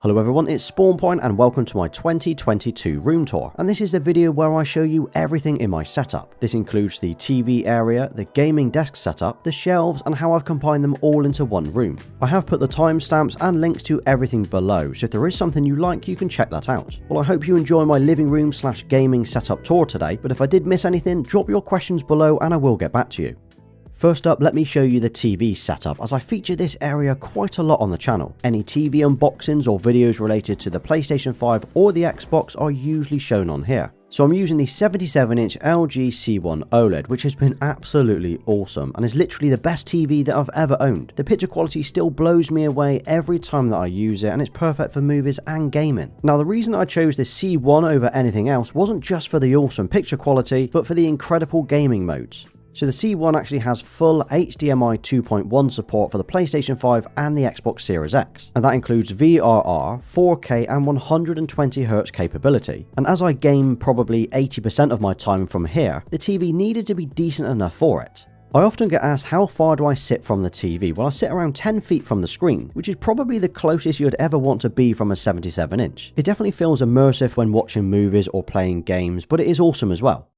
Hello everyone, it's SpawnPoint and welcome to my 2022 room tour, and this is the video where I show you everything in my setup. This includes the TV area, the gaming desk setup, the shelves, and how I've combined them all into one room. I have put the timestamps and links to everything below, so if there is something you like, you can check that out. Well, I hope you enjoy my living room / gaming setup tour today, but if I did miss anything, drop your questions below and I will get back to you. First up, let me show you the TV setup, as I feature this area quite a lot on the channel. Any TV unboxings or videos related to the PlayStation 5 or the Xbox are usually shown on here. So I'm using the 77-inch LG C1 OLED, which has been absolutely awesome and is literally the best TV that I've ever owned. The picture quality still blows me away every time that I use it, and it's perfect for movies and gaming. Now, the reason I chose the C1 over anything else wasn't just for the awesome picture quality, but for the incredible gaming modes. So the C1 actually has full HDMI 2.1 support for the PlayStation 5 and the Xbox Series X, and that includes VRR, 4K and 120Hz capability. And as I game probably 80% of my time from here, the TV needed to be decent enough for it. I often get asked how far do I sit from the TV. Well, I sit around 10 feet from the screen, which is probably the closest you'd ever want to be from a 77-inch. It definitely feels immersive when watching movies or playing games, but it is awesome as well.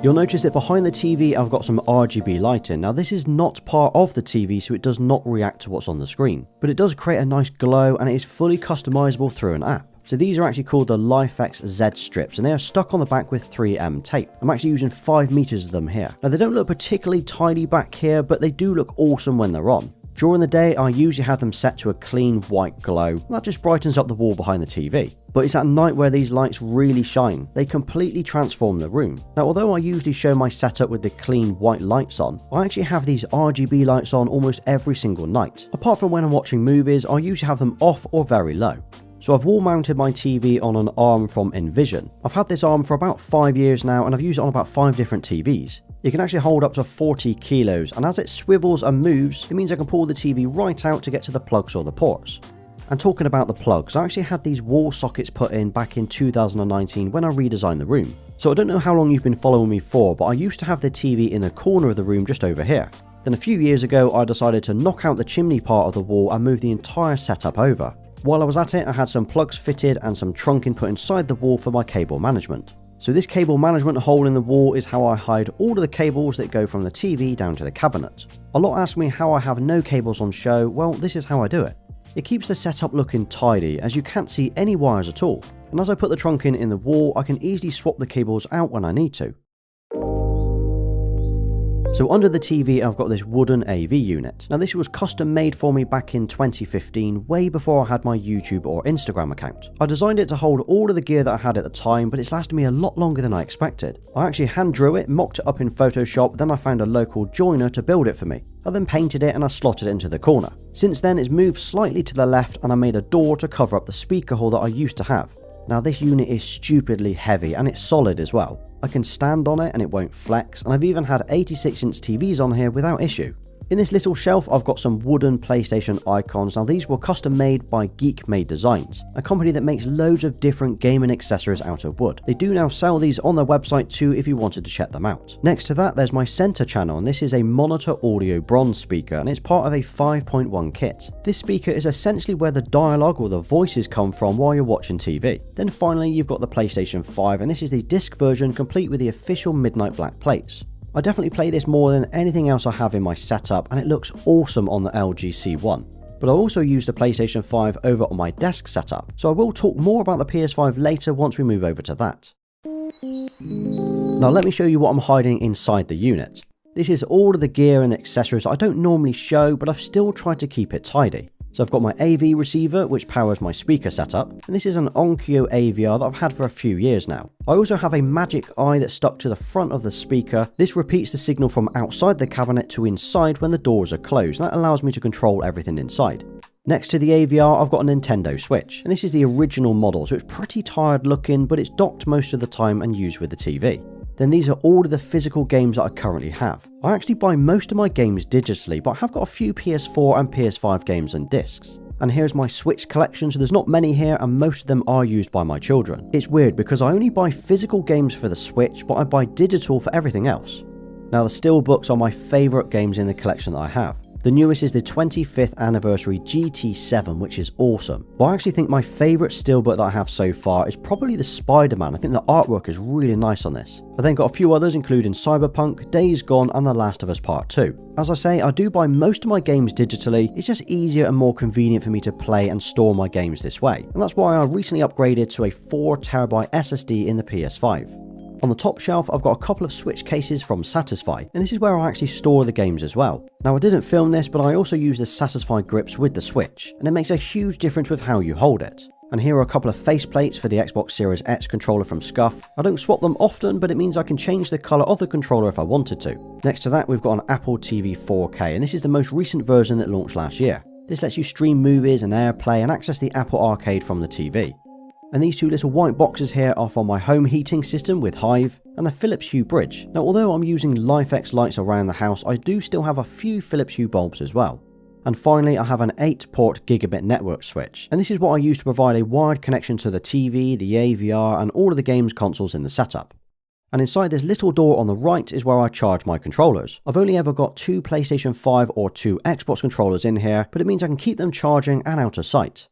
You'll notice that behind the TV I've got some RGB lighting. Now, this is not part of the TV, so it does not react to what's on the screen, but it does create a nice glow and it is fully customizable through an app. So these are actually called the LifeX Z strips, and they are stuck on the back with 3M tape. I'm actually using 5 meters of them here. Now, they don't look particularly tidy back here, but they do look awesome when they're on. During the day, I usually have them set to a clean white glow. That just brightens up the wall behind the TV. But it's at night where these lights really shine. They completely transform the room. Now, although I usually show my setup with the clean white lights on, I actually have these RGB lights on almost every single night. Apart from when I'm watching movies, I usually have them off or very low. So I've wall mounted my TV on an arm from Envision. I've had this arm for about 5 years now, and I've used it on about 5 different TVs. It can actually hold up to 40 kilos, and as it swivels and moves, it means I can pull the TV right out to get to the plugs or the ports. And talking about the plugs, I actually had these wall sockets put in back in 2019 when I redesigned the room. So I don't know how long you've been following me for, but I used to have the TV in the corner of the room just over here. Then a few years ago, I decided to knock out the chimney part of the wall and move the entire setup over. While I was at it, I had some plugs fitted and some trunking put inside the wall for my cable management. So this cable management hole in the wall is how I hide all of the cables that go from the TV down to the cabinet. A lot ask me how I have no cables on show. Well, this is how I do it. It keeps the setup looking tidy, as you can't see any wires at all. And as I put the trunking in the wall, I can easily swap the cables out when I need to. So under the TV, I've got this wooden AV unit. Now, this was custom made for me back in 2015, way before I had my YouTube or Instagram account. I designed it to hold all of the gear that I had at the time, but it's lasted me a lot longer than I expected. I actually hand drew it, mocked it up in Photoshop, then I found a local joiner to build it for me. I then painted it and I slotted it into the corner. Since then, it's moved slightly to the left and I made a door to cover up the speaker hole that I used to have. Now, this unit is stupidly heavy and it's solid as well. I can stand on it and it won't flex, and I've even had 86-inch TVs on here without issue. In this little shelf, I've got some wooden PlayStation icons. Now, these were custom made by Geek Made Designs, a company that makes loads of different gaming accessories out of wood. They do now sell these on their website too if you wanted to check them out. Next to that, there's my center channel, and this is a monitor audio bronze speaker, and it's part of a 5.1 kit. This speaker is essentially where the dialogue or the voices come from while you're watching TV. Then finally, you've got the PlayStation 5, and this is the disc version complete with the official Midnight Black plates. I definitely play this more than anything else I have in my setup, and it looks awesome on the LG C1. But I also use the PlayStation 5 over on my desk setup, so I will talk more about the PS5 later once we move over to that. Now let me show you what I'm hiding inside the unit. This is all of the gear and accessories I don't normally show, but I've still tried to keep it tidy. So I've got my AV receiver, which powers my speaker setup, and this is an Onkyo AVR that I've had for a few years now. I also have a magic eye that's stuck to the front of the speaker. This repeats the signal from outside the cabinet to inside when the doors are closed, and that allows me to control everything inside. Next to the AVR, I've got a Nintendo Switch, and this is the original model, so it's pretty tired looking, but it's docked most of the time and used with the TV. Then these are all of the physical games that I currently have. I actually buy most of my games digitally, but I have got a few PS4 and PS5 games and discs. And here's my Switch collection, so there's not many here and most of them are used by my children. It's weird because I only buy physical games for the Switch, but I buy digital for everything else. Now, the Steelbooks are my favourite games in the collection that I have. The newest is the 25th anniversary GT7, which is awesome. But I actually think my favourite steelbook that I have so far is probably the Spider-Man. I think the artwork is really nice on this. I then got a few others including Cyberpunk, Days Gone and The Last of Us Part 2. As I say, I do buy most of my games digitally. It's just easier and more convenient for me to play and store my games this way. And that's why I recently upgraded to a 4TB SSD in the PS5. On the top shelf, I've got a couple of Switch cases from Satisfy, and this is where I actually store the games as well. Now I didn't film this, but I also use the Satisfy grips with the Switch, and it makes a huge difference with how you hold it. And here are a couple of faceplates for the Xbox Series X controller from Scuff. I don't swap them often, but it means I can change the colour of the controller if I wanted to. Next to that, we've got an Apple TV 4K, and this is the most recent version that launched last year. This lets you stream movies and AirPlay and access the Apple Arcade from the TV. And these two little white boxes here are for my home heating system with Hive and the Philips Hue bridge. Now although I'm using LifeX lights around the house, I do still have a few Philips Hue bulbs as well. And finally I have an 8-port gigabit network switch, and this is what I use to provide a wired connection to the TV, the AVR and all of the games consoles in the setup. And inside this little door on the right is where I charge my controllers. I've only ever got 2 PlayStation 5 or 2 Xbox controllers in here, but it means I can keep them charging and out of sight.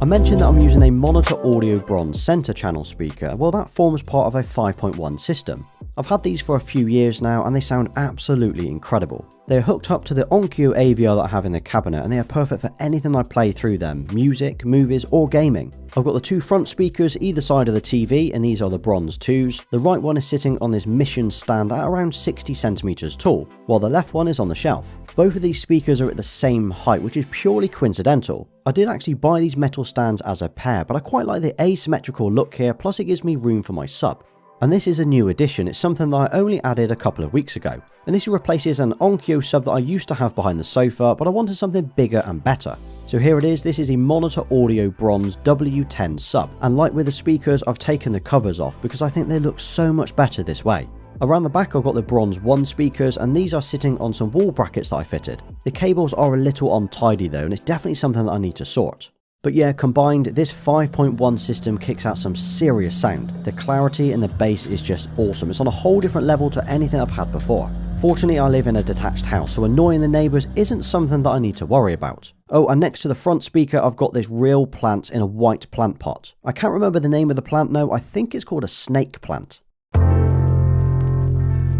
I mentioned that I'm using a Monitor Audio Bronze Center channel speaker. Well, that forms part of a 5.1 system. I've had these for a few years now and they sound absolutely incredible. They're hooked up to the Onkyo AVR that I have in the cabinet and they are perfect for anything I play through them, music, movies or gaming. I've got the 2 front speakers either side of the TV and these are the bronze 2s. The right one is sitting on this mission stand at around 60 centimeters tall, while the left one is on the shelf. Both of these speakers are at the same height, which is purely coincidental. I did actually buy these metal stands as a pair, but I quite like the asymmetrical look here, plus it gives me room for my sub. And this is a new addition, it's something that I only added a couple of weeks ago. And this replaces an Onkyo sub that I used to have behind the sofa, but I wanted something bigger and better. So here it is, this is a Monitor Audio Bronze W10 sub, and like with the speakers, I've taken the covers off because I think they look so much better this way. Around the back I've got the Bronze 1 speakers and these are sitting on some wall brackets that I fitted. The cables are a little untidy though and it's definitely something that I need to sort. But yeah, combined, this 5.1 system kicks out some serious sound. The clarity and the bass is just awesome. It's on a whole different level to anything I've had before. Fortunately, I live in a detached house, so annoying the neighbours isn't something that I need to worry about. Oh, and next to the front speaker, I've got this real plant in a white plant pot. I can't remember the name of the plant though, I think it's called a snake plant.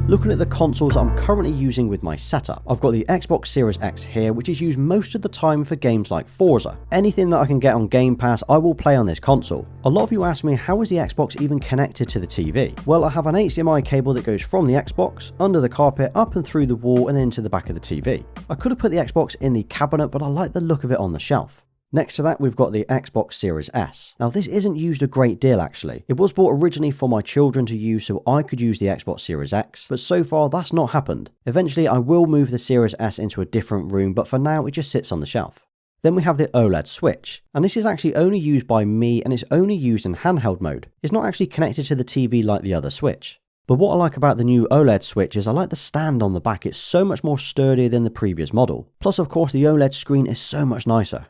Looking at the consoles I'm currently using with my setup, I've got the Xbox Series X here, which is used most of the time for games like Forza. Anything that I can get on Game Pass, I will play on this console. A lot of you ask me, how is the Xbox even connected to the TV? Well, I have an HDMI cable that goes from the Xbox, under the carpet, up and through the wall and into the back of the TV. I could have put the Xbox in the cabinet, but I like the look of it on the shelf. Next to that, we've got the Xbox Series S. Now, this isn't used a great deal actually. It was bought originally for my children to use so I could use the Xbox Series X, but so far that's not happened. Eventually, I will move the Series S into a different room, but for now it just sits on the shelf. Then we have the OLED Switch, and this is actually only used by me and it's only used in handheld mode. It's not actually connected to the TV like the other Switch. But what I like about the new OLED Switch is I like the stand on the back. It's so much more sturdy than the previous model. Plus, of course, the OLED screen is so much nicer.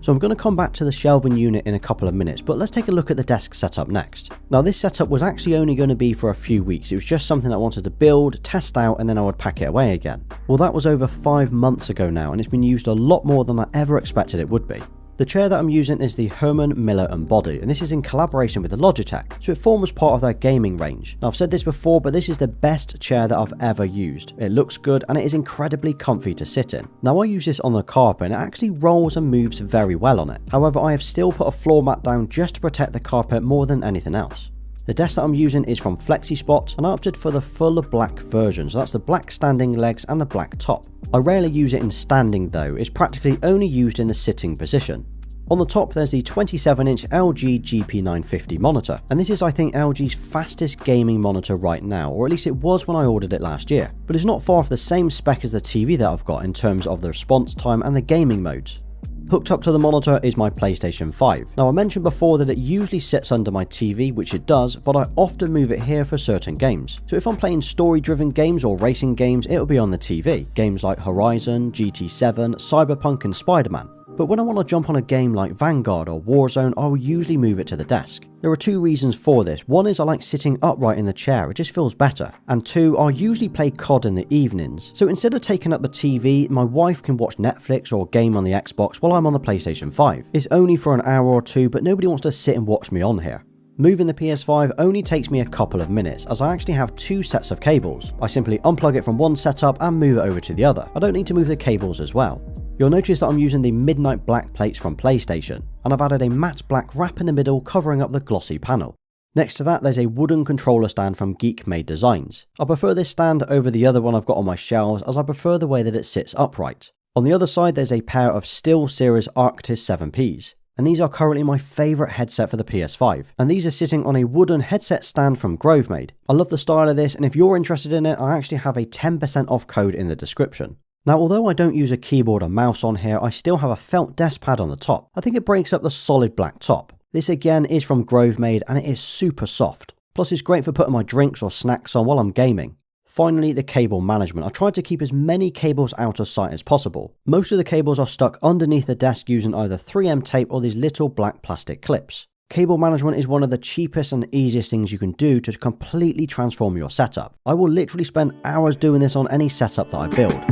So I'm going to come back to the shelving unit in a couple of minutes, but let's take a look at the desk setup next. Now this setup was actually only going to be for a few weeks. It was just something I wanted to build, test out, and then I would pack it away again. Well, that was over 5 months ago now, and it's been used a lot more than I ever expected it would be. The chair that I'm using is the Herman Miller Embody, and this is in collaboration with the Logitech, so it forms part of their gaming range. Now I've said this before, but this is the best chair that I've ever used. It looks good and it is incredibly comfy to sit in. Now I use this on the carpet and it actually rolls and moves very well on it. However, I have still put a floor mat down just to protect the carpet more than anything else. The desk that I'm using is from FlexiSpot and I opted for the full black version, so that's the black standing legs and the black top. I rarely use it in standing though, it's practically only used in the sitting position. On the top there's the 27-inch LG GP950 monitor, and this is I think LG's fastest gaming monitor right now, or at least it was when I ordered it last year. But it's not far off the same spec as the TV that I've got in terms of the response time and the gaming modes. Hooked up to the monitor is my PlayStation 5. Now I mentioned before that it usually sits under my TV, which it does, but I often move it here for certain games. So if I'm playing story-driven games or racing games, it'll be on the TV. Games like Horizon, GT7, Cyberpunk and Spider-Man. But when I want to jump on a game like Vanguard or Warzone, I will usually move it to the desk. There are two reasons for this. One is I like sitting upright in the chair, it just feels better. And two, I usually play COD in the evenings. So instead of taking up the TV, my wife can watch Netflix or game on the Xbox while I'm on the PlayStation 5. It's only for an hour or two, but nobody wants to sit and watch me on here. Moving the PS5 only takes me a couple of minutes, as I actually have two sets of cables. I simply unplug it from one setup and move it over to the other. I don't need to move the cables as well. You'll notice that I'm using the midnight black plates from PlayStation, and I've added a matte black wrap in the middle covering up the glossy panel. Next to that, there's a wooden controller stand from Geek Made Designs. I prefer this stand over the other one I've got on my shelves, as I prefer the way that it sits upright. On the other side, there's a pair of SteelSeries Arctis 7Ps. And these are currently my favourite headset for the PS5, and these are sitting on a wooden headset stand from Grovemade. I love the style of this, and if you're interested in it, I actually have a 10% off code in the description. Now, although I don't use a keyboard or mouse on here, I still have a felt desk pad on the top. I think it breaks up the solid black top. This again is from Grovemade, and it is super soft. Plus it's great for putting my drinks or snacks on while I'm gaming. Finally, the cable management. I've tried to keep as many cables out of sight as possible. Most of the cables are stuck underneath the desk using either 3M tape or these little black plastic clips. Cable management is one of the cheapest and easiest things you can do to completely transform your setup. I will literally spend hours doing this on any setup that I build.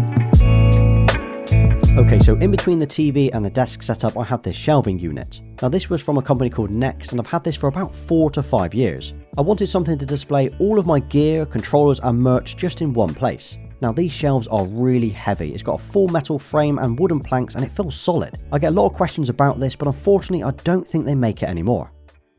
Okay, so in between the TV and the desk setup, I have this shelving unit. Now this was from a company called Next, and I've had this for about 4 to 5 years. I wanted something to display all of my gear, controllers and merch just in one place. Now these shelves are really heavy. It's got a full metal frame and wooden planks, and it feels solid. I get a lot of questions about this, but unfortunately I don't think they make it anymore.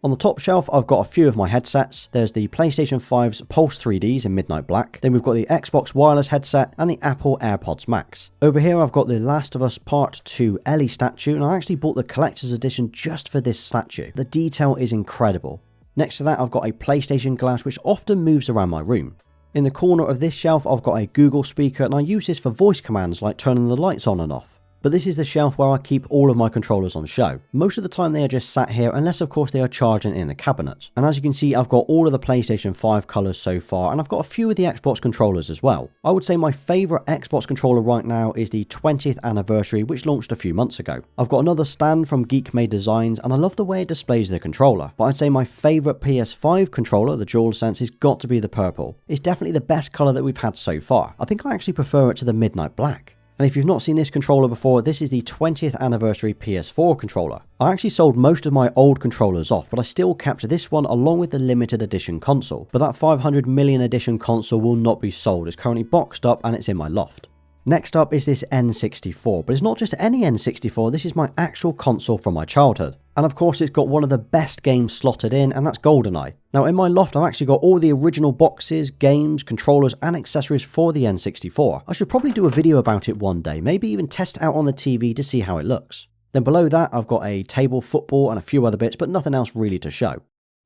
On the top shelf, I've got a few of my headsets. There's the PlayStation 5's Pulse 3Ds in midnight black. Then we've got the Xbox wireless headset and the Apple AirPods Max. Over here, I've got the Last of Us Part 2 Ellie statue, and I actually bought the collector's edition just for this statue. The detail is incredible. Next to that, I've got a PlayStation glass, which often moves around my room. In the corner of this shelf, I've got a Google speaker, and I use this for voice commands like turning the lights on and off. But this is the shelf where I keep all of my controllers on show. Most of the time they are just sat here, unless of course they are charging in the cabinet. And as you can see, I've got all of the PlayStation 5 colours so far, and I've got a few of the Xbox controllers as well. I would say my favourite Xbox controller right now is the 20th anniversary, which launched a few months ago. I've got another stand from Geek Made Designs, and I love the way it displays the controller. But I'd say my favourite PS5 controller, the DualSense, has got to be the purple. It's definitely the best colour that we've had so far. I think I actually prefer it to the midnight black. And if you've not seen this controller before, this is the 20th anniversary PS4 controller. I actually sold most of my old controllers off, but I still kept this one along with the limited edition console. But that 500 million edition console will not be sold. It's currently boxed up and it's in my loft. Next up is this N64, but it's not just any N64, this is my actual console from my childhood. And of course it's got one of the best games slotted in, and that's GoldenEye. Now in my loft I've actually got all the original boxes, games, controllers and accessories for the N64. I should probably do a video about it one day, maybe even test it out on the TV to see how it looks. Then below that I've got a table, football and a few other bits, but nothing else really to show.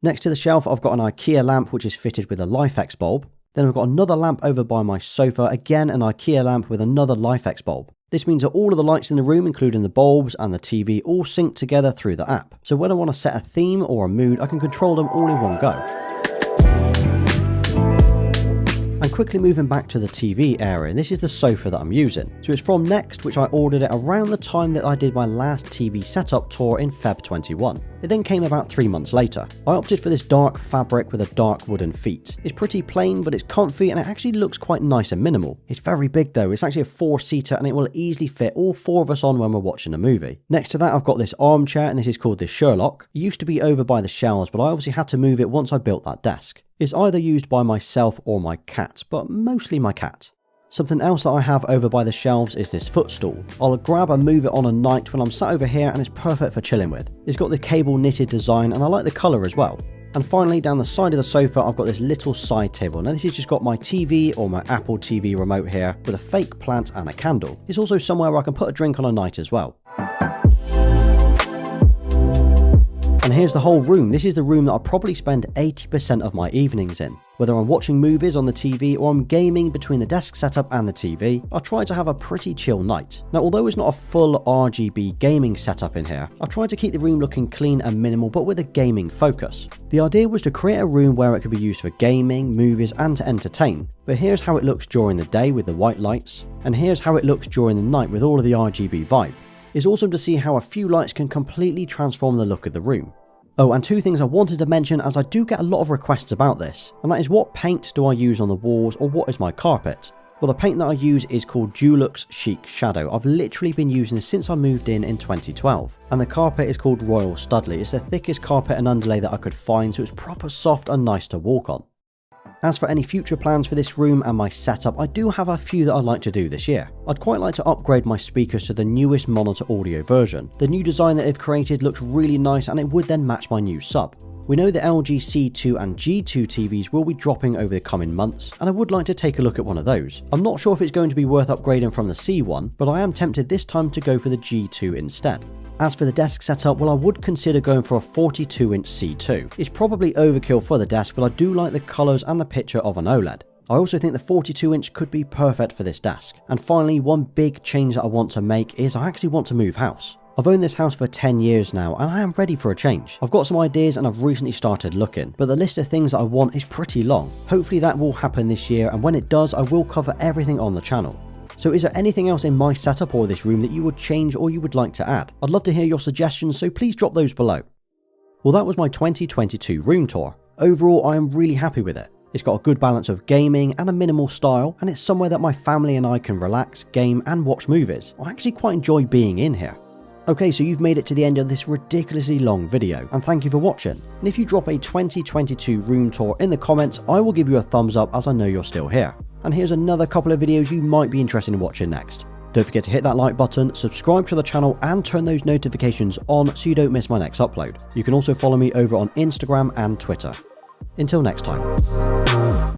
Next to the shelf I've got an IKEA lamp which is fitted with a LifeX bulb. Then I've got another lamp over by my sofa, again an IKEA lamp with another LifeX bulb. This means that all of the lights in the room, including the bulbs and the TV, all sync together through the app. So when I want to set a theme or a mood, I can control them all in one go. And quickly moving back to the TV area, this is the sofa that I'm using. So it's from Next, which I ordered it around the time that I did my last TV setup tour in Feb 21. It then came about 3 months later. I opted for this dark fabric with a dark wooden feet. It's pretty plain, but it's comfy and it actually looks quite nice and minimal. It's very big though, it's actually a 4-seater and it will easily fit all 4 of us on when we're watching a movie. Next to that I've got this armchair, and this is called the Sherlock. It used to be over by the shelves, but I obviously had to move it once I built that desk. It's either used by myself or my cat, but mostly my cat. Something else that I have over by the shelves is this footstool. I'll grab and move it on a night when I'm sat over here and it's perfect for chilling with. It's got the cable knitted design and I like the colour as well. And finally down the side of the sofa I've got this little side table. Now this has just got my TV or my Apple TV remote here with a fake plant and a candle. It's also somewhere where I can put a drink on a night as well. And here's the whole room. This is the room that I probably spend 80% of my evenings in. Whether I'm watching movies on the TV or I'm gaming between the desk setup and the TV, I try to have a pretty chill night. Now although it's not a full RGB gaming setup in here, I tried to keep the room looking clean and minimal but with a gaming focus. The idea was to create a room where it could be used for gaming, movies and to entertain. But here's how it looks during the day with the white lights, and here's how it looks during the night with all of the RGB vibe. It's awesome to see how a few lights can completely transform the look of the room. Oh, and two things I wanted to mention, as I do get a lot of requests about this, and that is, what paint do I use on the walls, or what is my carpet? Well, the paint that I use is called Dulux Chic Shadow. I've literally been using this since I moved in 2012. And the carpet is called Royal Studley. It's the thickest carpet and underlay that I could find, so it's proper soft and nice to walk on. As for any future plans for this room and my setup, I do have a few that I'd like to do this year. I'd quite like to upgrade my speakers to the newest monitor audio version. The new design that they've created looks really nice, and it would then match my new sub. We know the LG C2 and G2 TVs will be dropping over the coming months, and I would like to take a look at one of those. I'm not sure if it's going to be worth upgrading from the C1, but I am tempted this time to go for the G2 instead. As for the desk setup, well, I would consider going for a 42-inch C2. It's probably overkill for the desk, but I do like the colours and the picture of an OLED. I also think the 42-inch could be perfect for this desk. And finally, one big change that I want to make is I actually want to move house. I've owned this house for 10 years now, and I am ready for a change. I've got some ideas and I've recently started looking, but the list of things that I want is pretty long. Hopefully that will happen this year, and when it does, I will cover everything on the channel. So is there anything else in my setup or this room that you would change or you would like to add? I'd love to hear your suggestions, so please drop those below. Well, that was my 2022 room tour. Overall, I am really happy with it. It's got a good balance of gaming and a minimal style, and it's somewhere that my family and I can relax, game and watch movies. I actually quite enjoy being in here. Okay, so you've made it to the end of this ridiculously long video, and thank you for watching. And if you drop a 2022 room tour in the comments, I will give you a thumbs up, as I know you're still here. And here's another couple of videos you might be interested in watching next. Don't forget to hit that like button, subscribe to the channel and turn those notifications on so you don't miss my next upload. You can also follow me over on Instagram and Twitter. Until next time.